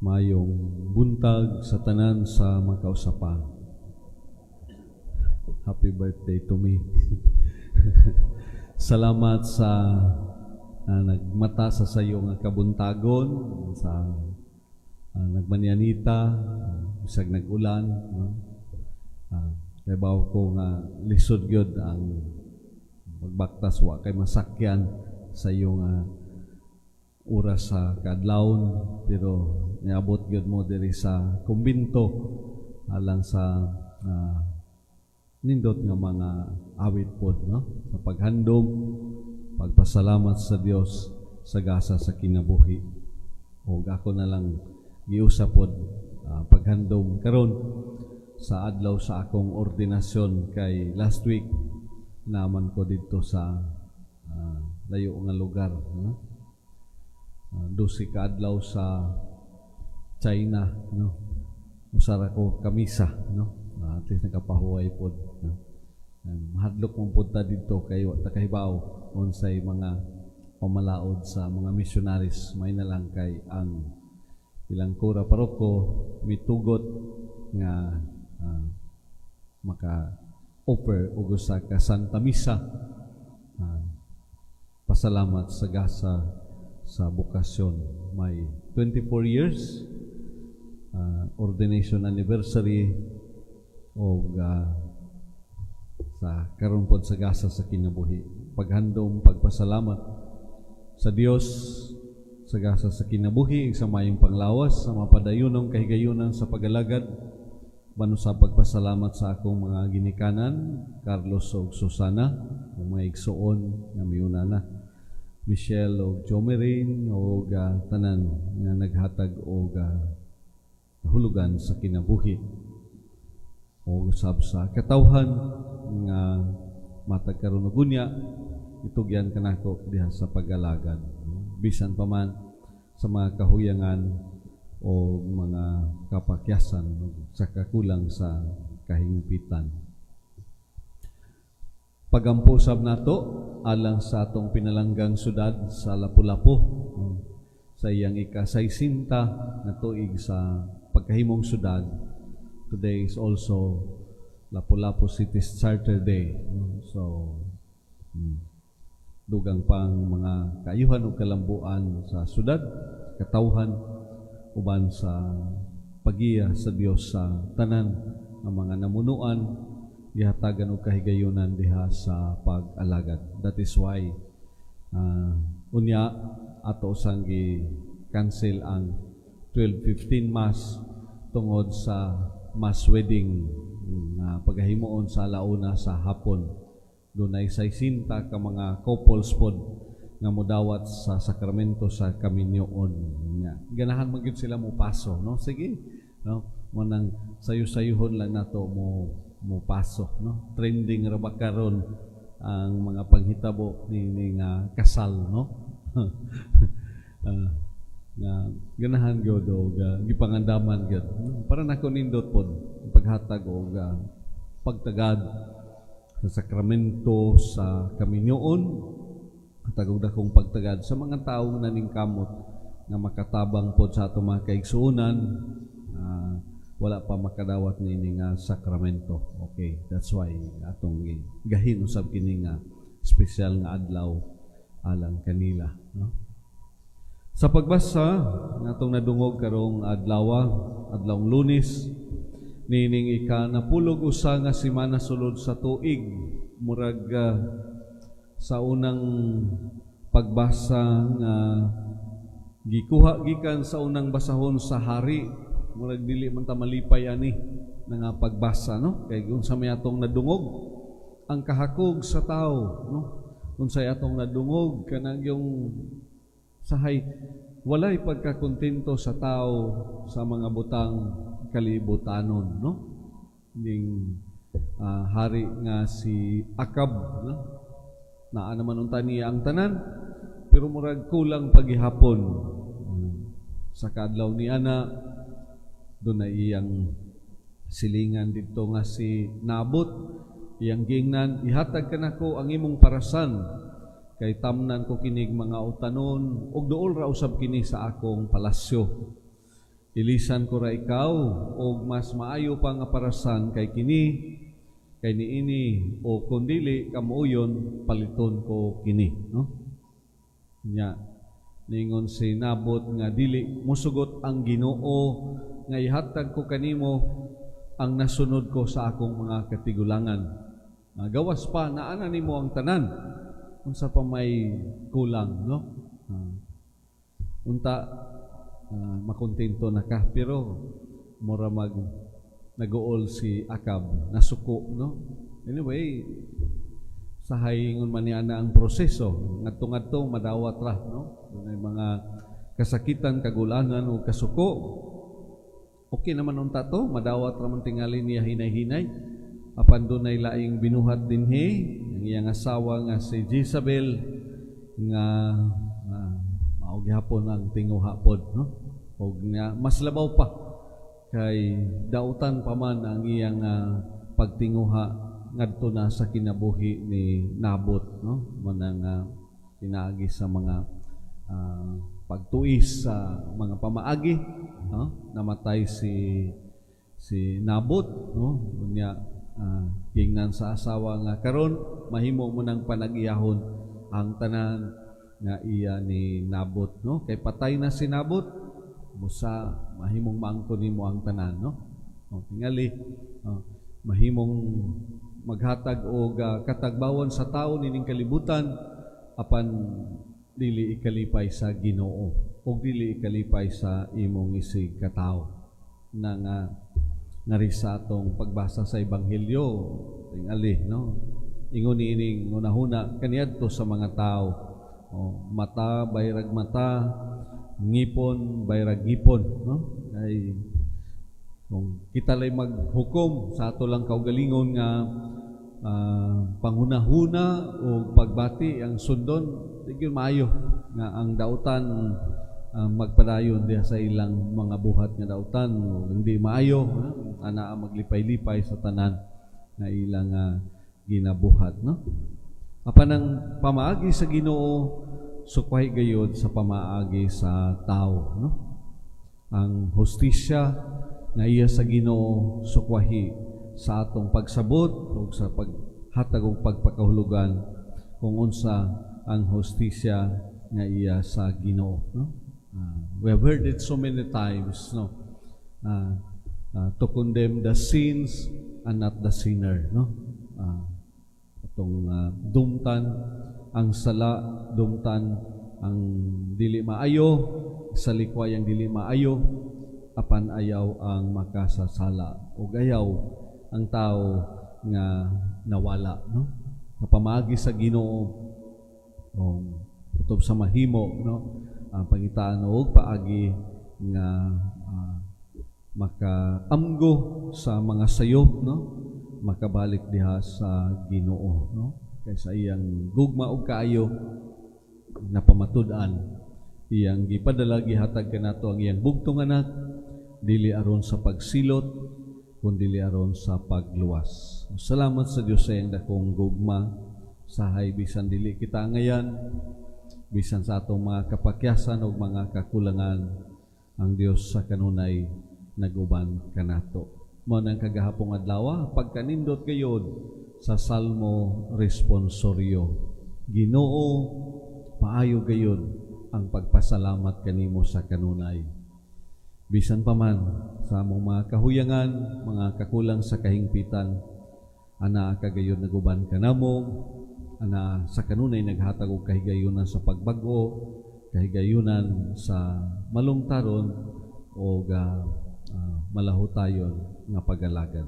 Mayong buntag sa tanan sa makausapan. Happy birthday to me. Salamat sa nagmata sa sayo nga kabuntagon, sa nagmanyanita, bisag nagulan. Kaya bawa ko nga lisod gyud ang magbaktas wa kay masakyan sa iyo nga oras sa kadlawon, pero niabot gyud mo diri sa kumbinto alang sa nindot nga mga awit pod, no? Sa paghandom, pagpasalamat sa Dios sa gasa sa kinabuhi. O ako na lang giusap pod paghandom karon sa adlaw sa akong ordinasyon, kay last week naman ko dito sa layo nga lugar, no? 12 ka adlaw sa China, no? Usara ko kamisa, no? At least nakapahuway pod, no? Mahadlok mong punta dito kay wa ta kahibaw unsay mga pamalaod sa mga missionaries. May na lang kay ang ilang kura paroko mitugot nga maka-offer og usa ka Santa Misa, pasalamat sa gasa sa bukasyon. May 24 years ordination anniversary o sa karon pod sa gasa sa kinabuhi. Paghandom, pagpasalamat sa Dios sa gasa sa kinabuhi, sa mayong panglawas, sa mapadayunong kahigayunan sa pagalagad, bano sa pagpasalamat sa akong mga ginikanan, Carlos o Susana, o mga igsuon nga miunana, Michelle o Jomerin, o tanan nga naghatag o hulugan sa kinabuhi, o usab sa katawhan nga matag karon og unya, itugyan kanako diha sa pagalagad, bisan pa man sa mga kahuyangan o mga kapakyasan sa kakulang sa kahingpitan. Pagampo sab nato alang sa atong pinalanggang syudad sa Lapu-Lapu, sa iyang ika-60 na tuig sa pagkahimong syudad. Today is also Lapu-Lapu City's Charter Day. So, dugang pang mga kaayuhan o kalambuan sa syudad, katawhan, uban sa pagiya sa Dios sa tanan ng mga namunuan, gihatagan og kahigayunan diha sa pag-alagad. That is why unya ato usang gi-cancel ang 12:15 Mass tungod sa mass wedding nga paghimuon sa alauna sa hapon. Dunay 60 ka mga couples pod nga modawat sa sakramento sa kaminyoon. Ganahan man gyud sila mo paso, no? Sige, no? Mo nang sayo-sayuhon lang nato mo paso, no? Trending ra ba karon ang mga panghitabo ni nga kasal, no? Nga ganahan gyud og gipangandaman gyud. Para nako nindot pod paghatag og pagtagad sa sakramento sa kaminyoon, hatag og dakong pagtagad sa mga tawo nga naningkamot nga makatabang pod sa ato mga kaigsuonan, wala pa makadawat nini nga sakramento. Okay, that's why atong gahin usab kini nga special nga adlaw alang kanila, no? Sa pagbasa natong nadungog karong adlawng Lunes, nining ika-napulog usa nga semana sulod sa tuig, murag sa unang pagbasa nga gikuha gikan sa unang basahon sa hari, murag dili man ta malipay ani nga pagbasa, no? Kay unsa may atong nadungog ang kahakog sa tao, no? Unsay atong nadungog kanang yung sahay walay pagkakontento sa tao sa mga butang kalibutanon, no? Ning hari nga si Akab, no? Naa naman unta niya ang tanan, pero murag kulang paghihapon sa kadlaw ni ana. Doon na iyang silingan dito nga si Nabot, iyang gingnan, ihatag ka nako ang imong parasan, kay tamnan ko kinig mga utanon, ug duol ra usab kini sa akong palasyo. ilisan ko ra ikaw o mas maayo pa nga parasan kay niini o kung dili kamuyon paliton ko kini, no? Nya ningon si Nabot nga dili musugot ang Ginoo nga ihatag ko kanimo ang nasunod ko sa akong mga katigulangan. Gawas pa naana nimo ang tanan unsa pa may kulang, no? Unta makontento na ka, pero mura nag-uol si Akab, nasuko, no? Anyway, sahay ingon man niya na ang proseso, ngadto-ngadto madawat ra, no? May mga kasakitan, kagulangan o kasuko. Okay naman unta to, madawat ra man tingali niya hinay-hinay. Apan dunay laing binuhat dinhi ang iyang asawa nga si Jezabel nga maog hapon ang tinguha pod, no? Og nga mas labaw pa kay dautan pa man ang iyang pagtinguha ngadto na sa kinabuhi ni Nabot, no? Manang pinaagi sa mga pagtuis sa mga pamaagi, no? Namatay si Nabot, no? Unya gingnan sa asawa nga karon mahimo mo nang panag-iyahon ang tanan nga iya ni Nabot, no? Kay patay na si Nabot, musa mahimong maangkon nimo ang tanan, no? Tingali mahimong maghatag og katagbawon sa tawo nining kalibutan apan dili ikalipay sa Ginoo ug dili ikalipay sa imong isig katawo. Nga sa atong pagbasa sa Ebanghelyo, tingali, no? Ingon niining unahuna kaniadto sa mga tao, mata bayrag mata, ngipon bayrag ngipon, no? Ay kung kita lay maghukom sa ato lang kaugalingon nga panghunahuna o pagbati ang sundon, di gyud maayo nga ang dautan magpadayon diha sa ilang mga buhat nga dautan, hindi maayo ana maglipay-lipay sa tanan nga ilang ginabuhat, no? Apan ang pamaagi sa Ginoo sukwahi gayud sa pamaagi sa tao, no? Ang hustisya nga iya sa Ginoo sukwahi sa atong pagsabot o sa paghatag og pagpakahulugan kung unsa ang hustisya nga iya sa Ginoo, no? We have heard it so many times, no? To condemn the sins and not the sinner, no? Atong dumtan ang sala, dumtan ang dili maayo, sa likway ang dili maayo, apan ayaw ang makasasala o ayaw ang tao nga nawala, no? Kapamagi sa Ginoo utob sa mahimo, no? Ang pangitaan og paagi nga makaamgo sa mga sayop, no? Makabalik diha sa Ginoo, no? Kaysa iyang gugma og kaayo na pamatud-an, iyang gipadala gihatag kanato ang iyang bugtong anak, dili aron sa pagsilot kundi dili aron sa pagluwas. Salamat sa Dios sa iyang dakong gugma, sahay bisan dili kita ngayan, bisan sa atong mga kapakyasan o mga kakulangan, ang Dios sa kanunay naguban kanato. Mao nang kagahapong adlaw pagkanindot gayud sa Salmo responsoryo. Ginoo, paayo gayud ang pagpasalamat kanimo sa kanunay. Bisan pa man sa among mga kahuyangan, mga kakulang sa kahingpitan, ana kagayud naguban kanamo, ana sa kanunay naghatag og kahigayunan sa pagbag-o, kahigayunan sa malungtaron o malahutayon nga pag-alagad.